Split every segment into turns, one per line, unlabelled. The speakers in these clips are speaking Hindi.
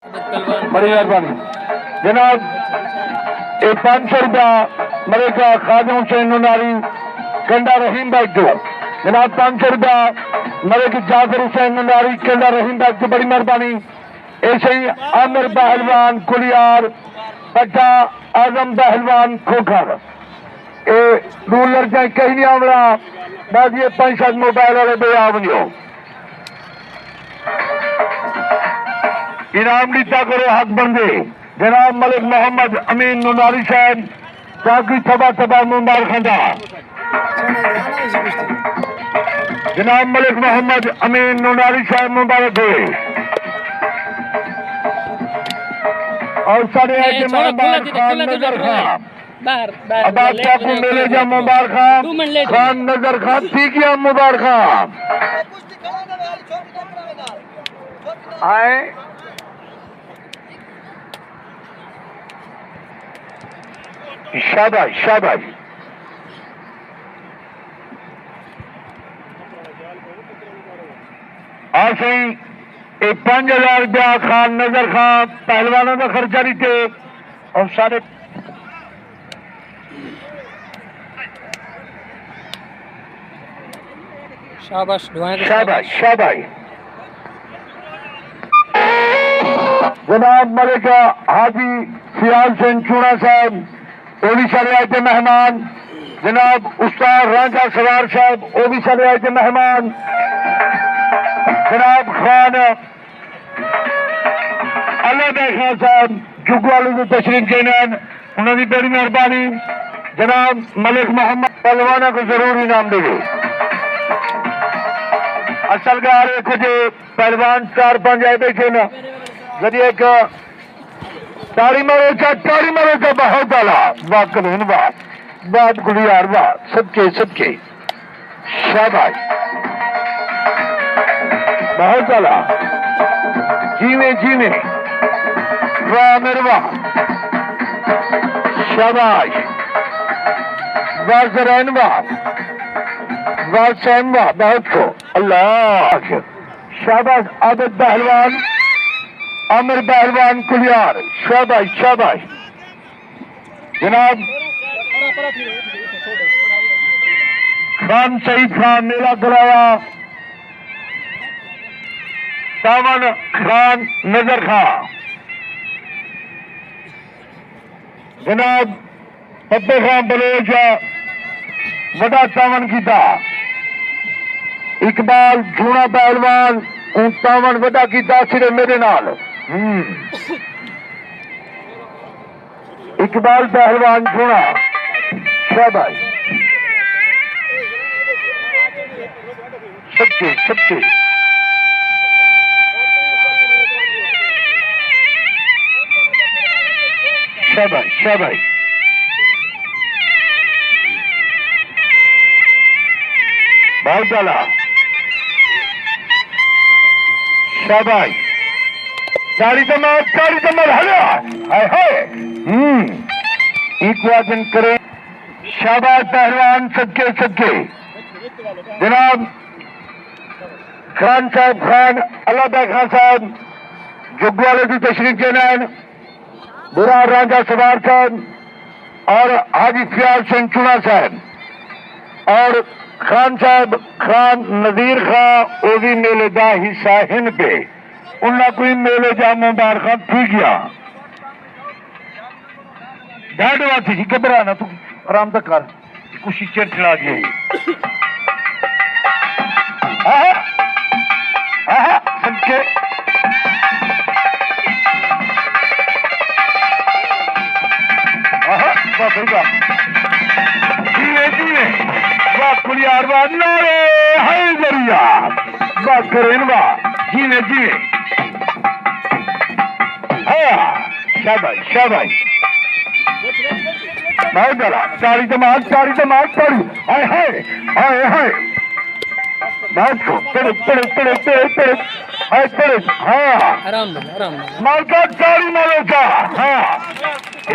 बड़ी मेहरबानी जनाब। 500 रुपया मलेका खादिम हुसैन नुनारी कंडा रहीम भाई को जनाब। 500 रुपया मलेक जाफर हुसैन नुनारी कंडा रहीम भाई को बड़ी मेहरबानी। ऐसे ही आमिर पहलवान कुलियार बट्टा आजम पहलवान खोखर ए रूलर जाए कहीं नहीं आवड़ा बाद ये 5 मोबाइल वाले बे आवनियो इनाम लीता करो हक बंदे जनाब मलिक मोहम्मद अमीन नुनारी साहब चाकरी थबा थबा मुबारक खंडा जनाब मलिक मोहम्मद अमीन नुनारी साहब मुबारक हुए और सारे मुबारक खान नजर खान अब आपको मिले जा मुबारक खान नजर खान ठीक है मुबारक खान आए शाबाश शाबाश। आसी 5000 रुपया खान नजर खान पहलवानों का खर्चा नहीं थे और सारे
शाबाश
शाबाश शाबाश। जनाब मलिका हाजी सियाल सिंह चूड़ा साहब ओडिशा आए थे मेहमान। जनाब उस्ताद राजा सवार साहब ओडिशा आए थे मेहमान। जनाब खान अल्लाह खान साहब जुगवालू को तशरीफ देने उन्होंने बड़ी मेहरबानी। जनाब मलिक मोहम्मद पहलवाना को जरूर इनाम देंगे। असल का हर एक जो पहलवान 4-5 आए बैठे ना यदि एक तारी मारो चा बहुत आला वाह करीन वाह बात गुलियार वाह सबके सबके शाबाश बहुत आला जीवे जीवे वाह मेरे वाह शाबाश वाह जरैन वाह वाह सैम वाह बहुत को अल्लाह शाबाश। आदत पहलवान आमिर पहलवान कुलियार शाबाश शाबाश। जनाब खान सईद खान मेला कराया सावन खान नजर खान। जनाब पप्पे खान बलोच वड़ा सावन किया। इकबाल झूना पहलवान सावन वड़ा किया सिरे मेरे नाल इकबाल पहलवान झूना शाबाश सबके सबके शाबाश शाबाश। बहुत डाला शाबाश। तारी तमाम हला हाय हाय एक वादन करें शाबाश पहलवान सबके सबके। जनाब खान साहब खान अल्लाह खान साहब जुगवाले की तशरीफ देना बुरा राजा सवार साहब और हाजी सियाल सिंह चूड़ा साहब और खान साहब खान नजीर खान वो भी मेले का हिस्सा हिन पे उन्हें कोई मेले जा मुबारक ठीक है ढाड वाथी जी घबरा ना तू आराम तक कर कुछ चिर खिला गई सबके जीवे जीवे वाह कुलियार वाह नारे हाय जरिया वाह करेन वाह जीवे जीवे हाँ शाबाश शाबाश। बहुत बड़ा तारी तमाम तारी हाय हाय हाय हाय बहुत को पड़े पड़े पड़े पड़े पड़े हाय पड़े हाँ
आराम
मालका तारी मारो का हाँ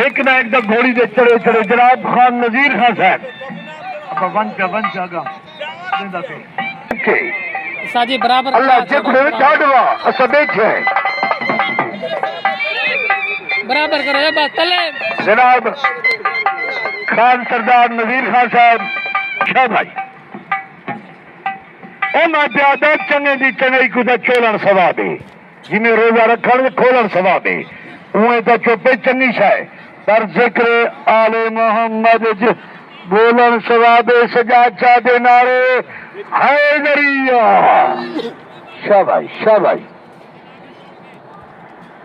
एक ना एक दम घोड़ी दे चढ़े चढ़े। जनाब खान नजीर खान साहब वन जागा
साजी बराबर
अल्लाह जे कुड़े ठाडवा अस बैठे
बराबर करो बस तले
जनाब खान सरदार नजीर खान साहब शाह भाई उन्हें प्यादा चंगे की चंगाई कुछ चोलन सवा दे जिन्हें रोजा रखन खोलन सवा दे उन्हें तो चुपे चंगी शाय पर जिक्र आले मोहम्मद बोलन सवा दे सजा चा दे नारे हैदरिया शाबाश शाबाश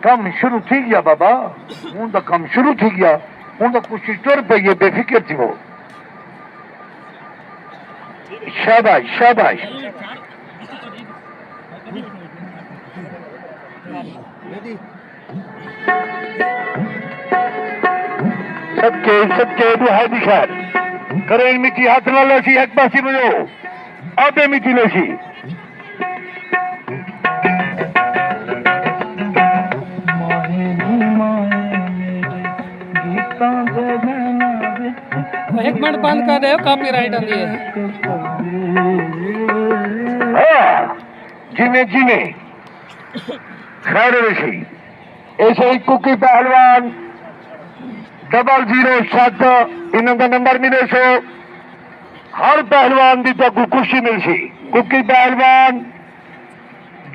कम शुरू थी गया बाबा हूं तो कम शुरू थी गया हूं तो कुछ तुर पई है बेफिक्र थी वो शाबाश शाबाश सबके सबके दुहाई दिखार करें मिट्टी हाथ ना लेसी एक पासी बजो आबे मिट्टी लेसी
एक मिनट बंद कर दे कॉपीराइट आंदी है
जिमें जिमें खैर वैसी ऐसे ही कुकी पहलवान 007 इन्होंने नंबर मिले सो हर पहलवान की तो खुशी मिल सी कुकी पहलवान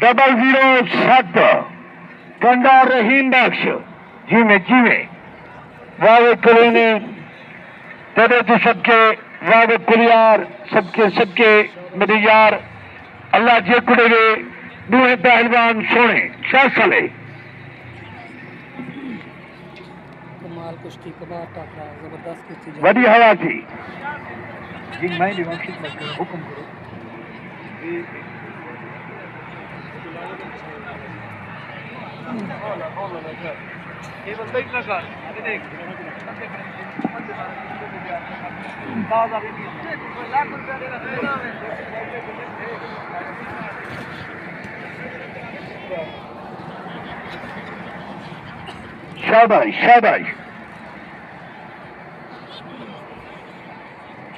007 कंडा रहीम बख्श जिमें जिमें वावे करेने तेरे तो सबके वावे कुलियार सबके सबके मेरे यार अल्लाह जे कुड़ेगे दूहे पहलवान सोने 6 साले
कमाल कुश्ती कमाल टाकरा जबरदस्त कुश्ती
बड़ी हवा थी
जी मैं दिवंशित में हुक्म करो ये बंदा इतना कर अरे देख
शाबाश शाबाश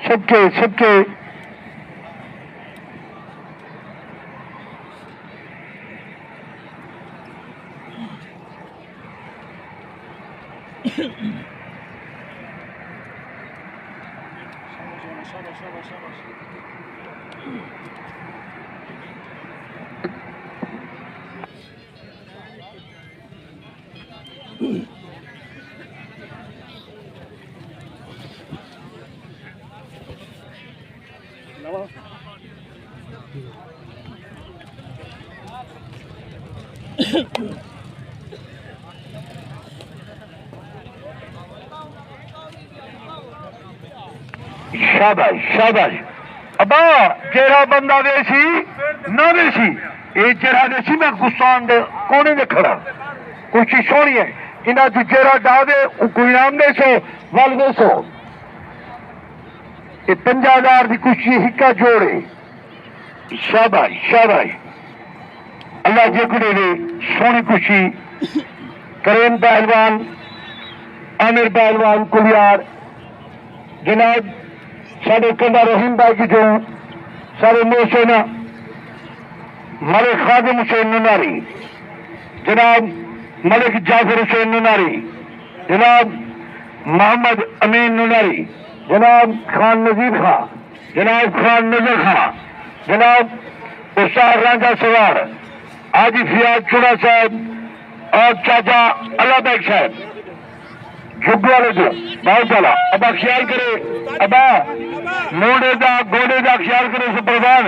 सबके सबके शाबाश शाबाश अबा जेरा बंदा वेसी ना वेसी ये जेरा वेसी मैं गुस्सान दे कोने दे खड़ा कुछ सोनी है इना तू जेरा डा दे कोई नाम दे सो वल दे सो ये 50,000 की कुछ हिक्का जोड़े शाबाश शाबाश अल्लाह जे कुड़े दे सोनी खुशी करेम पहलवान आमिर पहलवान कुलियार जनाब साढ़े कंडा रहीम भाई की जो सारे मोहसेना मलिक खादिम हुसैन नुनारी जनाब मलिक जाफर हुसैन नुनारी जनाब मोहम्मद अमीन नुनारी जनाब खान नजीर खां जनाब खान नजर खां जनाब उस्ताद राजा सवार हाजी फियाज चुड़ा साहब और चाचा अल्लाह बैग साहब झुग्गवाले जो बहुत चला अबा ख्याल करे अबा मोड़े का गोड़े का ख्याल करे सुप्रधान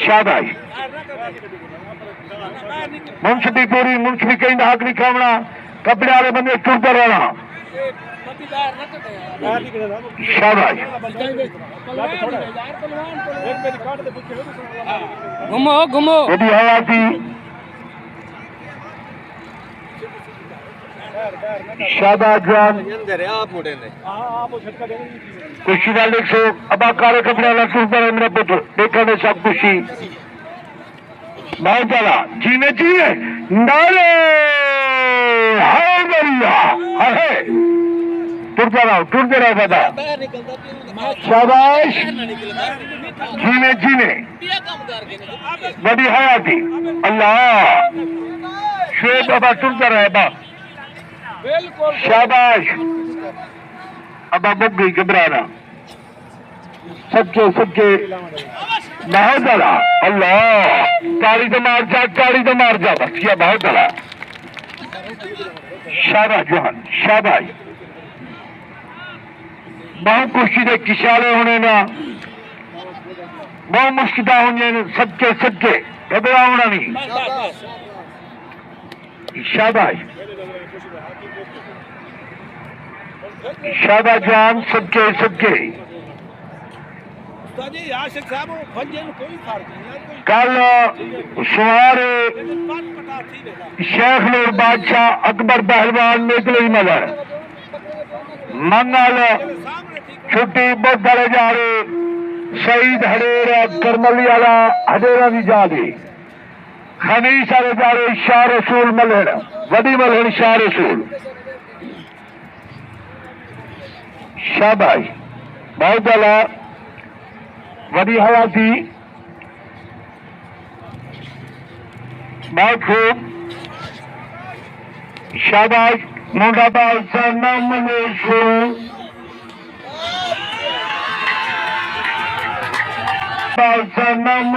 शाबाश मुंशफी पूरी मुंशफी कहीं हक नहीं खावना कपड़े वाले बंदे टुरते रहना शाबाश
घुमो घुमो
यदि हवा थी शाबाश जान खुशी वाल एक सौ अबा काले कपड़े वाला टुरता रहे मेरा पुत्र देखा ने सब खुशी बहुत चला जीने चाहिए नारे हाय बरिया है टुरते रहो बता शाबाश जीने जीने बड़ी हया थी अल्लाह शेब अबा टुरता रहे बा शाबाश। अब बुक गई घबराना। सच्चे सच्चे बहुत बड़ा। अल्लाह ताली तो मार जा, ताली तो मार जा, बस किया बहुत बड़ा। शाबाश जोहन शाबाश। बहुत कुश्ती के किशाले होने ना बहुत मुश्किल होने सच्चे सच्चे घबराना नहीं। शाबाश शाबाश जान सच्चे सच्चे। कल सुमार शेख नूर बादशाह अकबर पहलवान मेघली मगर मंगल छुट्टी बहुत बड़े जा रहे शहीद हडेरा करमली वाला हडेरा भी जा रहे खनीस वाले जा रहे शाह रसूल मलहड़ वडी मलहड़ शाह रसूल। शाबाश बहुत बड़ा वडी हयाती बहुत खूब। शाबाश मुंडा बादशाह नाम बादशाह नाम